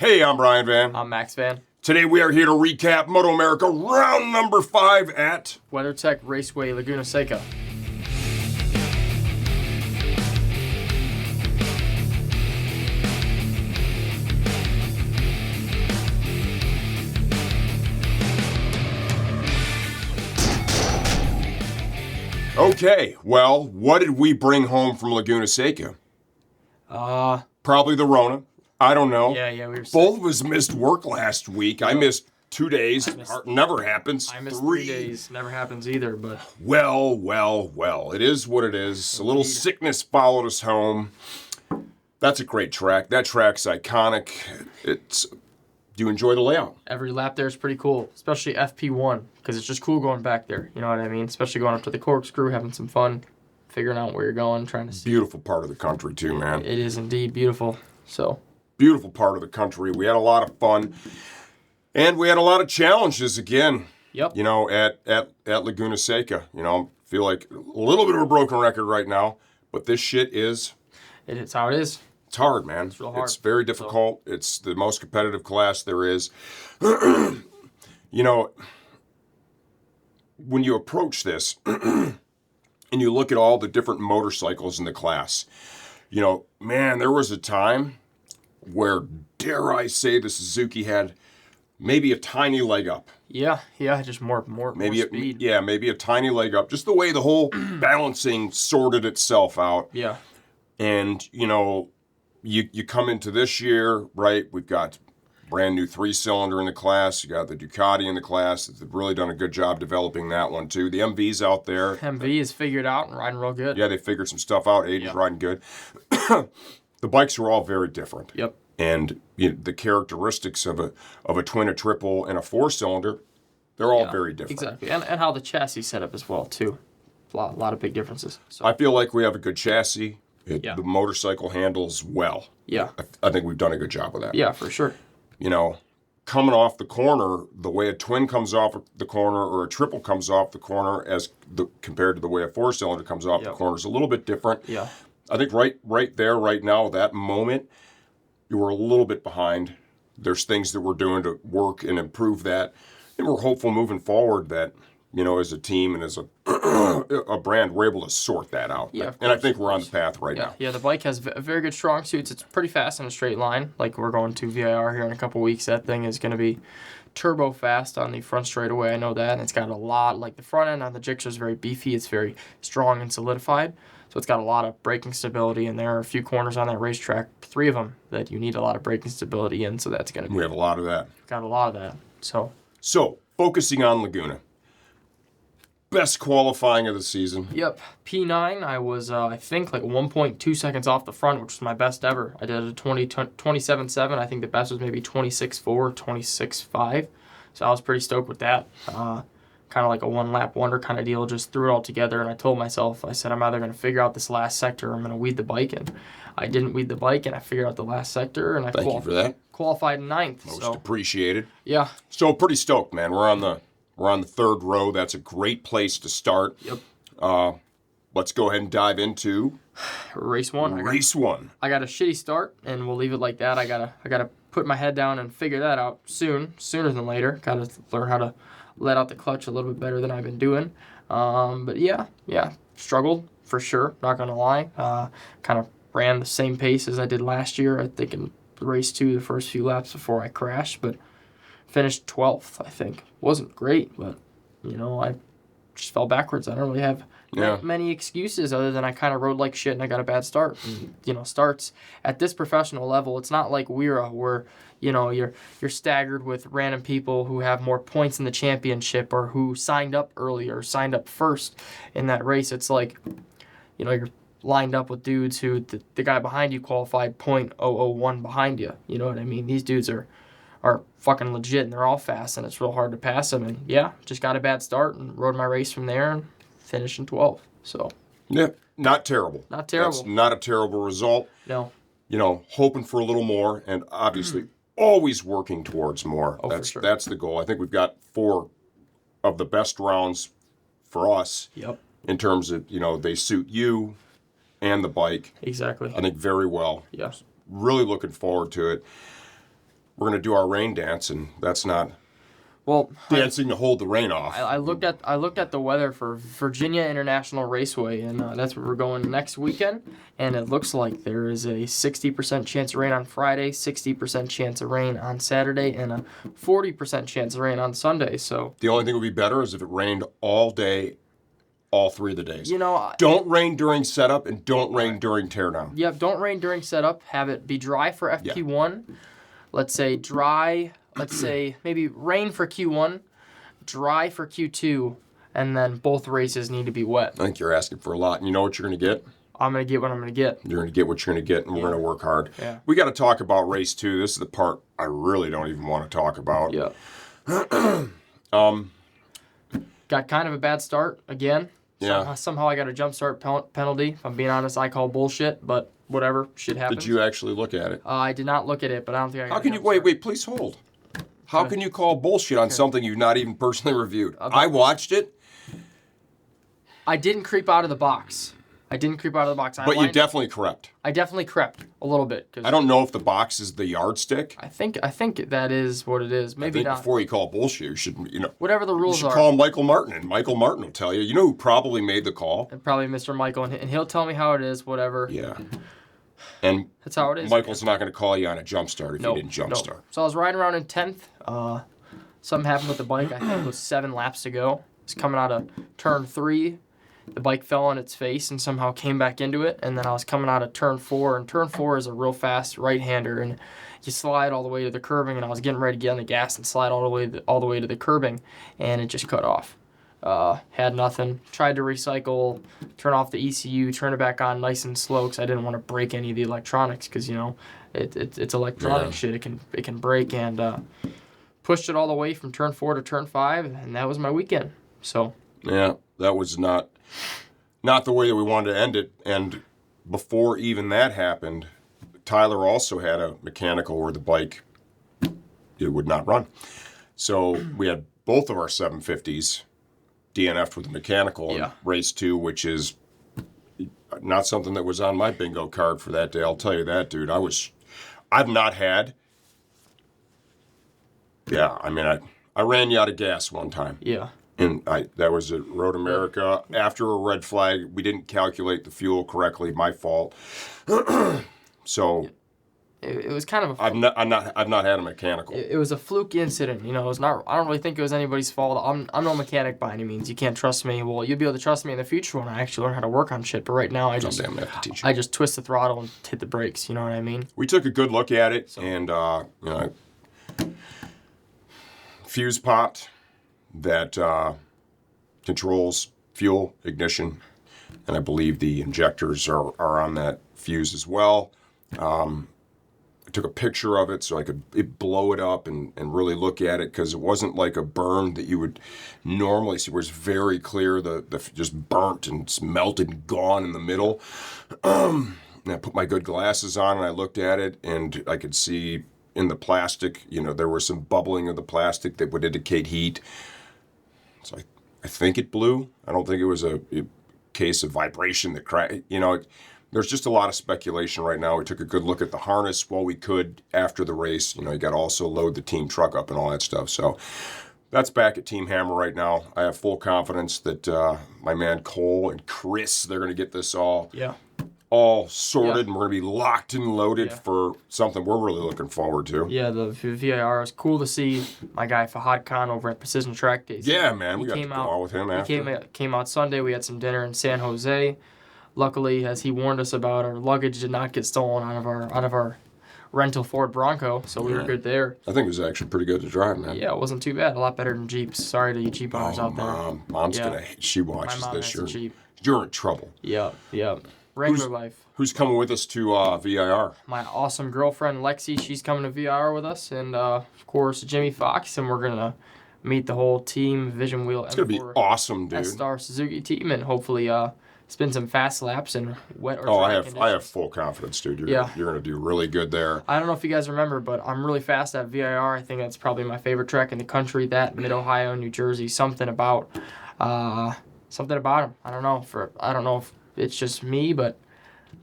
Hey, I'm Brian Van. I'm Max Van. Today we are here to recap MotoAmerica round number 5 at WeatherTech Raceway, Laguna Seca. Okay, well, what did we bring home from Laguna Seca? Probably the Rona. I don't know. Yeah, we were sick. Both of us missed work last week. I missed 2 days. Never happens. I missed 3 days. Never happens either, but... Well. It is what it is. A little sickness followed us home. That's a great track. That track's iconic. Do you enjoy the layout? Every lap there is pretty cool, especially FP1, because it's just cool going back there. You know what I mean? Especially going up to the corkscrew, having some fun, figuring out where you're going, trying to see. Beautiful part of the country, too, man. It is indeed beautiful. So... Beautiful part of the country. We had a lot of fun. And we had a lot of challenges again. Yep. You know, at Laguna Seca. You know, feel like a little bit of a broken record right now. But this shit is... It's how it is. It's hard, man. It's real hard. It's very difficult. So. It's the most competitive class there is. You know, when you approach this and you look at all the different motorcycles in the class, you know, man, there was a time where, dare I say, the Suzuki had maybe a tiny leg up. Yeah, just more speed. Maybe a tiny leg up. Just the way the whole balancing sorted itself out. Yeah. And, you know, you come into this year, right, we've got brand new 3-cylinder in the class. You got the Ducati in the class. They've really done a good job developing that one, too. The MV's out there. MV is figured out and riding real good. Yeah, they figured some stuff out. Aiden's riding good. The bikes are all very different. Yep. And the characteristics of a twin, a triple, and a 4-cylinder, they're all very different. Exactly. And how the chassis set up as well, too. A lot of big differences. So. I feel like we have a good chassis. The motorcycle handles well. Yeah. I think we've done a good job with that. Yeah, for sure. You know, coming off the corner, the way a twin comes off the corner or a triple comes off the corner compared to the way a 4-cylinder comes off the corner is a little bit different. Yeah. I think right there, right now, that moment, you were a little bit behind. There's things that we're doing to work and improve that. And we're hopeful moving forward that, you know, as a team and as a brand, we're able to sort that out. Yeah, and I think we're on the path right now. Yeah, the bike has very good strong suits. It's pretty fast in a straight line. Like, we're going to VIR here in a couple weeks. That thing is going to be turbo fast on the front straightaway. I know that. And it's got a lot, like the front end on the Gixxer is very beefy. It's very strong and solidified. So it's got a lot of braking stability, and there are a few corners on that racetrack, 3 of them, that you need a lot of braking stability in, so that's going to be... We have a lot of that. Got a lot of that, So, focusing on Laguna. Best qualifying of the season. Yep. P9, I was, I think, like 1.2 seconds off the front, which was my best ever. I did a 27.7. I think the best was maybe 26.4, 26.5. So I was pretty stoked with that. Kind of like a one-lap wonder kind of deal, just threw it all together, and I told myself, I said, I'm either going to figure out this last sector or I'm going to weed the bike, and I didn't weed the bike, and I figured out the last sector, and I Thank you for that. Qualified in 9th. Most appreciated. Yeah. So pretty stoked, man. We're on the 3rd row. That's a great place to start. Yep. Let's go ahead and dive into Race 1. Race 1. I got a shitty start, and we'll leave it like that. I gotta put my head down and figure that out sooner than later. Gotta learn how to let out the clutch a little bit better than I've been doing. But yeah, struggled for sure, not gonna lie. Kind of ran the same pace as I did last year, I think in race 2, the first few laps before I crashed, but finished 12th, I think. Wasn't great, but, you know, I just fell backwards. I don't really have many excuses other than I kind of rode like shit and I got a bad start. And, you know, starts at this professional level, it's not like Wira where, you know, you're staggered with random people who have more points in the championship or who signed up early or signed up first in that race. It's like, you know, you're lined up with dudes who the guy behind you qualified .001 behind you. You know what I mean? These dudes are fucking legit and they're all fast and it's real hard to pass them. And yeah, just got a bad start and rode my race from there and finished in 12th. So yeah, not terrible. Not terrible. That's not a terrible result. No. You know, hoping for a little more and obviously always working towards more. Oh, for sure. That's the goal. I think we've got 4 of the best rounds for us. Yep. In terms of, you know, they suit you and the bike. Exactly. I think very well. Yes. Really looking forward to it. we're going to do our rain dance, and that's not Well, dancing to hold the rain off. I looked at the weather for Virginia International Raceway, and that's where we're going next weekend. And it looks like there is a 60% chance of rain on Friday, 60% chance of rain on Saturday, and a 40% chance of rain on Sunday. So The only thing would be better is if it rained all day, all 3 of the days. you know, Don't rain during setup and don't rain during teardown. yep. Don't rain during setup. Have it be dry for FP1. Let's say dry. Let's say maybe rain for Q1, dry for Q2, and then both races need to be wet. I think you're asking for a lot. And you know what you're going to get? I'm going to get what I'm going to get. You're going to get what you're going to get, and we're going to work hard. Yeah. We got to talk about race 2. This is the part I really don't even want to talk about. Yeah. Got kind of a bad start again. Yeah. Somehow I got a jump start penalty. If I'm being honest, I call bullshit, but whatever. Shit happens. Did you actually look at it? I did not look at it, but I don't think I got How can you wait, please hold. How can you call bullshit on something you've not even personally reviewed? I watched it. I didn't creep out of the box. But you definitely crept. I definitely crept a little bit. I don't know if the box is the yardstick. I think that is what it is. Maybe not. Before you call bullshit, you should, whatever the rules you should are. call Michael Martin, and Michael Martin will tell you. You know who probably made the call? And probably Mr. Michael, and he'll tell me how it is, whatever. Yeah. And that's how it is. Michael's not going to call you on a jump start if you didn't jump start. So I was riding around in 10th. Something happened with the bike. I think it was 7 laps to go. It's coming out of turn 3. The bike fell on its face and somehow came back into it. And then I was coming out of turn 4. And turn 4 is a real fast right-hander. And you slide all the way to the curbing. And I was getting ready to get on the gas and slide all the way to the curbing. And it just cut off. Had nothing. Tried to recycle, turn off the ECU, turn it back on nice and slow because I didn't want to break any of the electronics because, it's electronic shit. It can break. And pushed it all the way from turn 4 to turn 5. And that was my weekend. So. Yeah, that was not the way that we wanted to end it. And before even that happened, Tyler also had a mechanical where the bike, it would not run. So we had both of our 750s DNF'd with a mechanical in race 2, which is not something that was on my bingo card for that day. I'll tell you that, dude. I've not had. Yeah, I mean, I ran you out of gas one time. Yeah. And that was at MotoAmerica. After a red flag, we didn't calculate the fuel correctly. My fault. So it was kind of I've not had a mechanical. It was a fluke incident. It was not. I don't really think it was anybody's fault. I'm no mechanic by any means. You can't trust me. Well, you'll be able to trust me in the future when I actually learn how to work on shit. But right now, I just twist the throttle and hit the brakes. You know what I mean? We took a good look at it, and fuse popped that controls fuel ignition, and I believe the injectors are on that fuse as well. I took a picture of it so I could blow it up and really look at it, because it wasn't like a burn that you would normally see, where it's very clear, the just burnt and it's melted and gone in the middle. And I put my good glasses on and I looked at it, and I could see in the plastic, there was some bubbling of the plastic that would indicate heat. So I think it blew. I don't think it was a case of vibration that cracked. There's just a lot of speculation right now. We took a good look at the harness while we could after the race. You got to also load the team truck up and all that stuff. So that's back at Team Hammer right now. I have full confidence that my man Cole and Chris, they're going to get this all sorted, and we're going to be locked and loaded for something we're really looking forward to. Yeah, the VIR is cool to see. My guy Fahad Khan over at Precision Track Days. Yeah, man, we got to go out with him after. He came out Sunday. We had some dinner in San Jose. Luckily, as he warned us about, our luggage did not get stolen out of our rental Ford Bronco, so we were good there. I think it was actually pretty good to drive, man. Yeah, it wasn't too bad. A lot better than Jeeps. Sorry to you Jeep owners out there. Mom's gonna hate. She watches this. You're in trouble. Yeah. Regular life. Who's coming with us to VIR? My awesome girlfriend Lexi. She's coming to VIR with us, and of course Jimmy Fox, and we're gonna meet the whole team. Vision Wheel. It's gonna be awesome, dude. S-Star Suzuki team, and hopefully spin some fast laps in wet or dry conditions. I have full confidence, dude. You're going to do really good there. I don't know if you guys remember, but I'm really fast at VIR. I think that's probably my favorite track in the country. That Mid-Ohio, New Jersey, something about them. I don't know if it's just me, but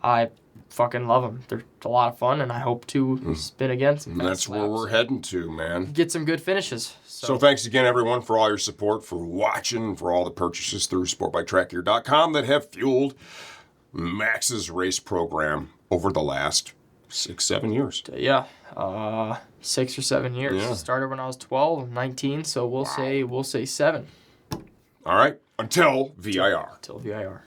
I fucking love them. They're a lot of fun, and I hope to spin again some And fast that's where laps. we're heading to, man. Get some good finishes. So thanks again, everyone, for all your support, for watching, for all the purchases through SportBikeTrackGear.com that have fueled Max's race program over the last 6-7 years. Yeah, 6 or 7 years. Yeah. Started when I was 12, I'm 19, so we'll say 7 All right, until VIR. till VIR.